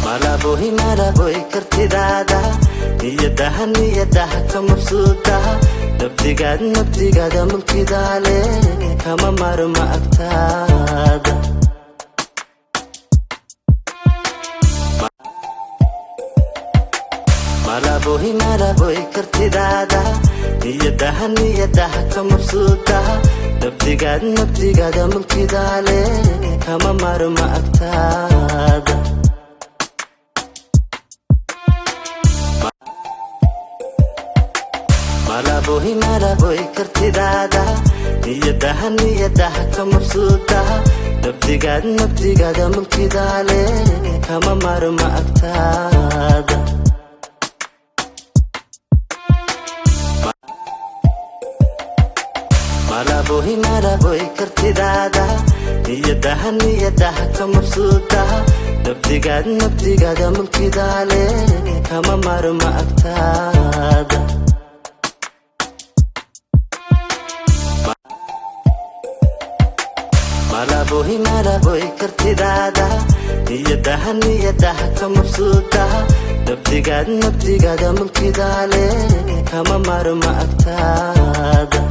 malaboy kartidaada niyadaha ka mabsuuda nabdigaada mulkidaale kama marma agtaada malaboy kartidaada niyadaha ka mabsuuda nabdigaada mulkidaale kama marma agtaada malaboy kartidaada niyadaha ka mabsuuda nabdigaada mulkidaale kama marma agtaada malaboy kartidaada niyadaha ka mabsuuda nabdigaada mulkidaale kama marma agtaada malaboy kartidaada niyadaha ka mabsuuda nabdigaada mulkidaale kama marma agtaada